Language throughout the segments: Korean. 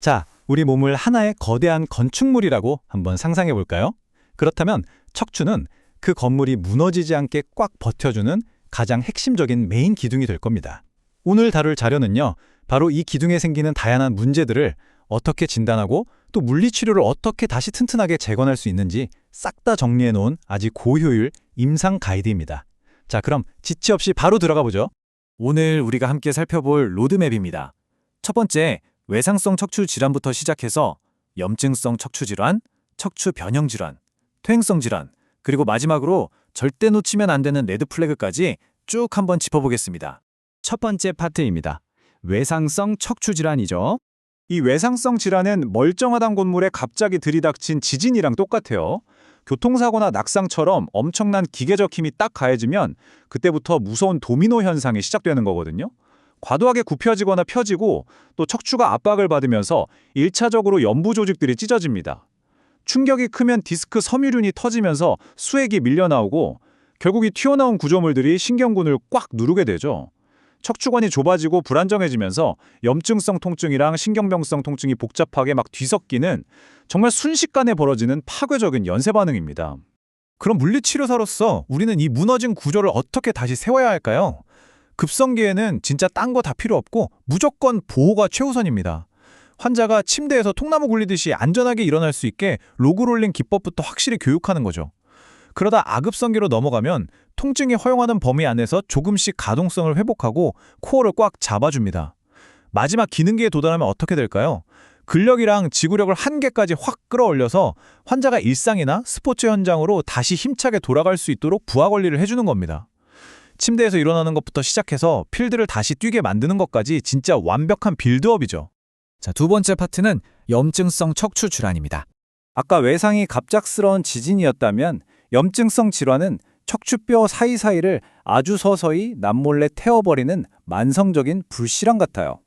자, 우리 몸을 하나의 거대한 건축물이라고 한번 상상해 볼까요? 그렇다면 척추는 그 건물이 무너지지 않게 꽉 버텨주는 가장 핵심적인 메인 기둥이 될 겁니다. 오늘 다룰 자료는요, 바로 이 기둥에 생기는 다양한 문제들을 어떻게 진단하고 또 물리치료를 어떻게 다시 튼튼하게 재건할 수 있는지 싹 다 정리해 놓은 아주 고효율 임상 가이드입니다. 자, 그럼 지체 없이 바로 들어가 보죠. 오늘 우리가 함께 살펴볼 로드맵입니다. 첫 번째, 외상성 척추 질환부터 시작해서 염증성 척추 질환, 척추 변형 질환, 퇴행성 질환, 그리고 마지막으로 절대 놓치면 안 되는 레드 플래그까지 쭉 한번 짚어보겠습니다. 첫 번째 파트입니다. 외상성 척추 질환이죠. 이 외상성 질환은 멀쩡하단 건물에 갑자기 들이닥친 지진이랑 똑같아요. 교통사고나 낙상처럼 엄청난 기계적 힘이 딱 가해지면 그때부터 무서운 도미노 현상이 시작되는 거거든요. 과도하게 굽혀지거나 펴지고 또 척추가 압박을 받으면서 1차적으로 연부 조직들이 찢어집니다. 충격이 크면 디스크 섬유륜이 터지면서 수액이 밀려나오고 결국 이 튀어나온 구조물들이 신경군을 꽉 누르게 되죠. 척추관이 좁아지고 불안정해지면서 염증성 통증이랑 신경병성 통증이 복잡하게 막 뒤섞이는 정말 순식간에 벌어지는 파괴적인 연쇄 반응입니다. 그럼 물리치료사로서 우리는 이 무너진 구조를 어떻게 다시 세워야 할까요? 급성기에는 진짜 딴 거 다 필요 없고 무조건 보호가 최우선입니다. 환자가 침대에서 통나무 굴리듯이 안전하게 일어날 수 있게 로그롤링 기법부터 확실히 교육하는 거죠. 그러다 아급성기로 넘어가면 통증이 허용하는 범위 안에서 조금씩 가동성을 회복하고 코어를 꽉 잡아줍니다. 마지막 기능기에 도달하면 어떻게 될까요? 근력이랑 지구력을 한계까지 확 끌어올려서 환자가 일상이나 스포츠 현장으로 다시 힘차게 돌아갈 수 있도록 부하 관리를 해주는 겁니다. 침대에서 일어나는 것부터 시작해서 필드를 다시 뛰게 만드는 것까지 진짜 완벽한 빌드업이죠. 자, 두 번째 파트는 염증성 척추 질환입니다. 아까 외상이 갑작스러운 지진이었다면 염증성 질환은 척추뼈 사이사이를 아주 서서히 남몰래 태워버리는 만성적인 불실환 같아요.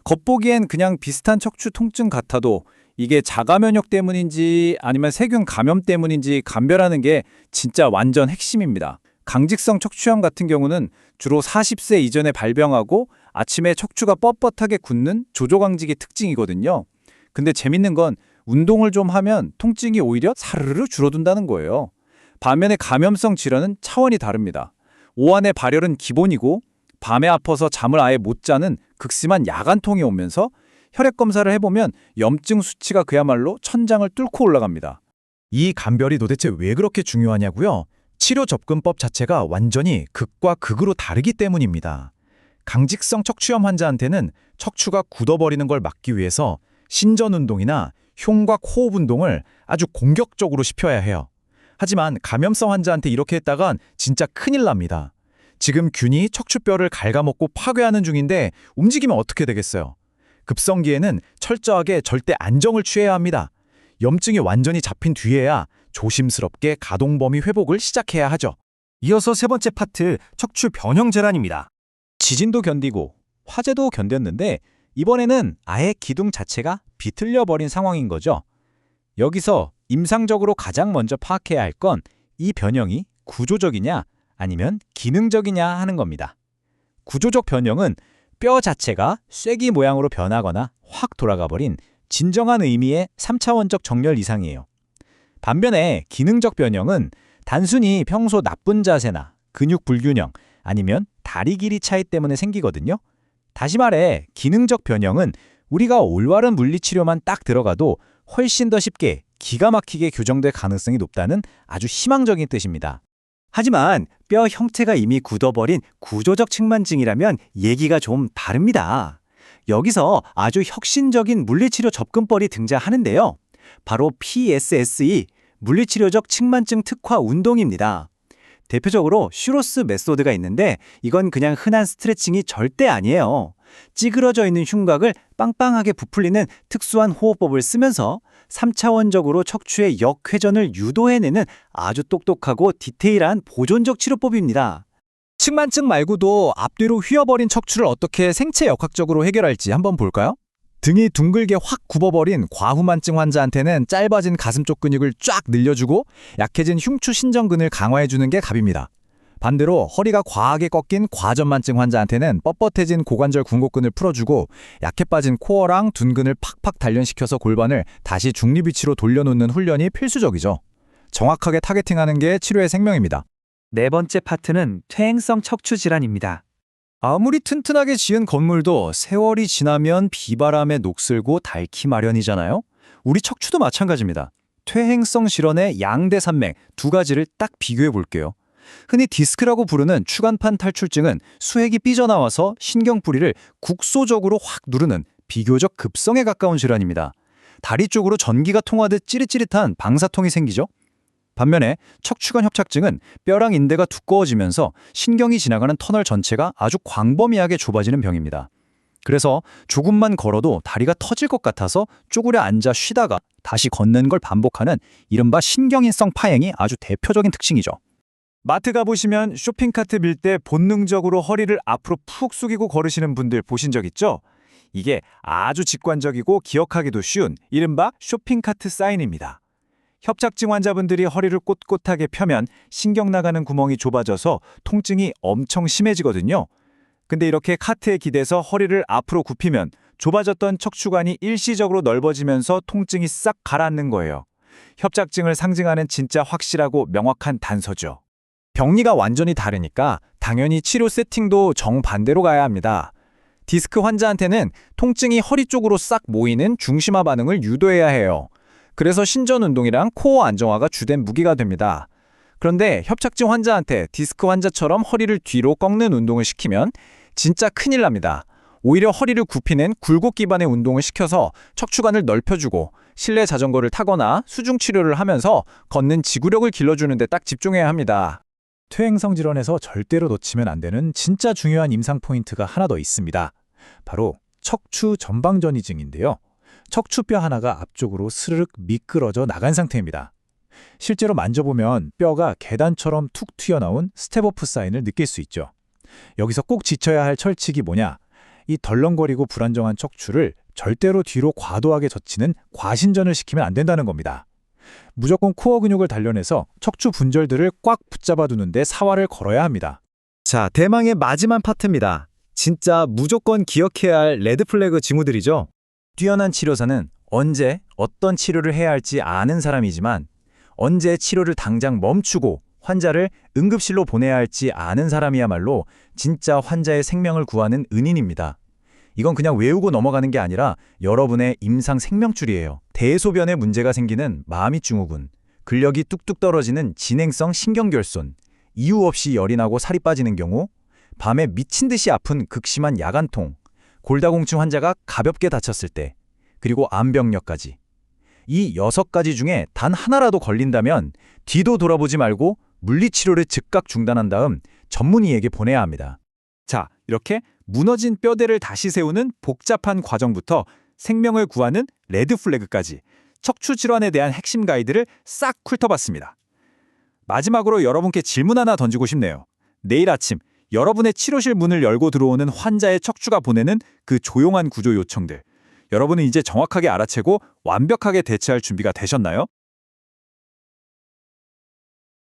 겉보기엔 그냥 비슷한 척추 통증 같아도 이게 자가 면역 때문인지 아니면 세균 감염 때문인지 감별하는 게 진짜 완전 핵심입니다. 강직성 척추염 같은 경우는 주로 40세 이전에 발병하고 아침에 척추가 뻣뻣하게 굳는 조조강직이 특징이거든요. 근데 재밌는 건 운동을 좀 하면 통증이 오히려 사르르 줄어든다는 거예요. 반면에 감염성 질환은 차원이 다릅니다. 오한의 발열은 기본이고 밤에 아파서 잠을 아예 못 자는 극심한 야간통이 오면서 혈액 검사를 해보면 염증 수치가 그야말로 천장을 뚫고 올라갑니다. 이 감별이 도대체 왜 그렇게 중요하냐고요? 치료 접근법 자체가 완전히 극과 극으로 다르기 때문입니다. 강직성 척추염 환자한테는 척추가 굳어버리는 걸 막기 위해서 신전 운동이나 흉곽 호흡 운동을 아주 공격적으로 시켜야 해요. 하지만 감염성 환자한테 이렇게 했다간 진짜 큰일 납니다. 지금 균이 척추뼈를 갉아먹고 파괴하는 중인데 움직이면 어떻게 되겠어요? 급성기에는 철저하게 절대 안정을 취해야 합니다. 염증이 완전히 잡힌 뒤에야 조심스럽게 가동 범위 회복을 시작해야 하죠. 이어서 세 번째 파트, 척추 변형 질환입니다. 지진도 견디고 화재도 견뎠는데 이번에는 아예 기둥 자체가 비틀려 버린 상황인 거죠. 여기서 임상적으로 가장 먼저 파악해야 할 건 이 변형이 구조적이냐 아니면 기능적이냐 하는 겁니다. 구조적 변형은 뼈 자체가 쐐기 모양으로 변하거나 확 돌아가 버린 진정한 의미의 3차원적 정렬 이상이에요. 반면에 기능적 변형은 단순히 평소 나쁜 자세나 근육 불균형 아니면 다리 길이 차이 때문에 생기거든요. 다시 말해 기능적 변형은 우리가 올바른 물리치료만 딱 들어가도 훨씬 더 쉽게 기가 막히게 교정될 가능성이 높다는 아주 희망적인 뜻입니다. 하지만 뼈 형태가 이미 굳어버린 구조적 측만증이라면 얘기가 좀 다릅니다. 여기서 아주 혁신적인 물리치료 접근법이 등장하는데요. 바로 PSSE, 물리치료적 측만증 특화 운동입니다. 대표적으로 슈로스 메소드가 있는데 이건 그냥 흔한 스트레칭이 절대 아니에요. 찌그러져 있는 흉곽을 빵빵하게 부풀리는 특수한 호흡법을 쓰면서 3차원적으로 척추의 역회전을 유도해내는 아주 똑똑하고 디테일한 보존적 치료법입니다. 측만증 말고도 앞뒤로 휘어버린 척추를 어떻게 생체 역학적으로 해결할지 한번 볼까요? 등이 둥글게 확 굽어버린 과후만증 환자한테는 짧아진 가슴 쪽 근육을 쫙 늘려주고 약해진 흉추 신전근을 강화해주는 게 갑입니다. 반대로 허리가 과하게 꺾인 과전만증 환자한테는 뻣뻣해진 고관절 군곡근을 풀어주고 약해 빠진 코어랑 둔근을 팍팍 단련시켜서 골반을 다시 중립 위치로 돌려놓는 훈련이 필수적이죠. 정확하게 타겟팅하는 게 치료의 생명입니다. 네 번째 파트는 퇴행성 척추 질환입니다. 아무리 튼튼하게 지은 건물도 세월이 지나면 비바람에 녹슬고 닳기 마련이잖아요. 우리 척추도 마찬가지입니다. 퇴행성 질환의 양대 산맥 두 가지를 딱 비교해 볼게요. 흔히 디스크라고 부르는 추간판 탈출증은 수액이 삐져나와서 신경 뿌리를 국소적으로 확 누르는 비교적 급성에 가까운 질환입니다. 다리 쪽으로 전기가 통하듯 찌릿찌릿한 방사통이 생기죠. 반면에 척추관 협착증은 뼈랑 인대가 두꺼워지면서 신경이 지나가는 터널 전체가 아주 광범위하게 좁아지는 병입니다. 그래서 조금만 걸어도 다리가 터질 것 같아서 쪼그려 앉아 쉬다가 다시 걷는 걸 반복하는 이른바 신경인성 파행이 아주 대표적인 특징이죠. 마트 가보시면 쇼핑카트 밀 때 본능적으로 허리를 앞으로 푹 숙이고 걸으시는 분들 보신 적 있죠? 이게 아주 직관적이고 기억하기도 쉬운 이른바 쇼핑카트 사인입니다. 협착증 환자분들이 허리를 꼿꼿하게 펴면 신경 나가는 구멍이 좁아져서 통증이 엄청 심해지거든요. 근데 이렇게 카트에 기대서 허리를 앞으로 굽히면 좁아졌던 척추관이 일시적으로 넓어지면서 통증이 싹 가라앉는 거예요. 협착증을 상징하는 진짜 확실하고 명확한 단서죠. 병리가 완전히 다르니까 당연히 치료 세팅도 정반대로 가야 합니다. 디스크 환자한테는 통증이 허리 쪽으로 싹 모이는 중심화 반응을 유도해야 해요. 그래서 신전 운동이랑 코어 안정화가 주된 무기가 됩니다. 그런데 협착증 환자한테 디스크 환자처럼 허리를 뒤로 꺾는 운동을 시키면 진짜 큰일 납니다. 오히려 허리를 굽히는 굴곡 기반의 운동을 시켜서 척추관을 넓혀주고 실내 자전거를 타거나 수중 치료를 하면서 걷는 지구력을 길러주는 데 딱 집중해야 합니다. 퇴행성 질환에서 절대로 놓치면 안 되는 진짜 중요한 임상 포인트가 하나 더 있습니다. 바로 척추 전방전이증인데요. 척추뼈 하나가 앞쪽으로 스르륵 미끄러져 나간 상태입니다. 실제로 만져보면 뼈가 계단처럼 툭 튀어나온 스텝오프 사인을 느낄 수 있죠. 여기서 꼭 지켜야 할 철칙이 뭐냐? 이 덜렁거리고 불안정한 척추를 절대로 뒤로 과도하게 젖히는 과신전을 시키면 안 된다는 겁니다. 무조건 코어 근육을 단련해서 척추 분절들을 꽉 붙잡아두는데 사활을 걸어야 합니다. 자, 대망의 마지막 파트입니다. 진짜 무조건 기억해야 할 레드플래그 징후들이죠. 뛰어난 치료사는 언제 어떤 치료를 해야 할지 아는 사람이지만 언제 치료를 당장 멈추고 환자를 응급실로 보내야 할지 아는 사람이야말로 진짜 환자의 생명을 구하는 은인입니다. 이건 그냥 외우고 넘어가는 게 아니라 여러분의 임상 생명줄이에요. 대소변에 문제가 생기는 마미증후군, 근력이 뚝뚝 떨어지는 진행성 신경결손, 이유 없이 열이 나고 살이 빠지는 경우, 밤에 미친 듯이 아픈 극심한 야간통, 골다공증 환자가 가볍게 다쳤을 때, 그리고 암병력까지. 이 6가지 중에 단 하나라도 걸린다면 뒤도 돌아보지 말고 물리치료를 즉각 중단한 다음 전문의에게 보내야 합니다. 자, 이렇게 무너진 뼈대를 다시 세우는 복잡한 과정부터 생명을 구하는 레드플래그까지 척추 질환에 대한 핵심 가이드를 싹 훑어봤습니다. 마지막으로 여러분께 질문 하나 던지고 싶네요. 내일 아침 여러분의 치료실 문을 열고 들어오는 환자의 척추가 보내는 그 조용한 구조 요청들. 여러분은 이제 정확하게 알아채고 완벽하게 대처할 준비가 되셨나요?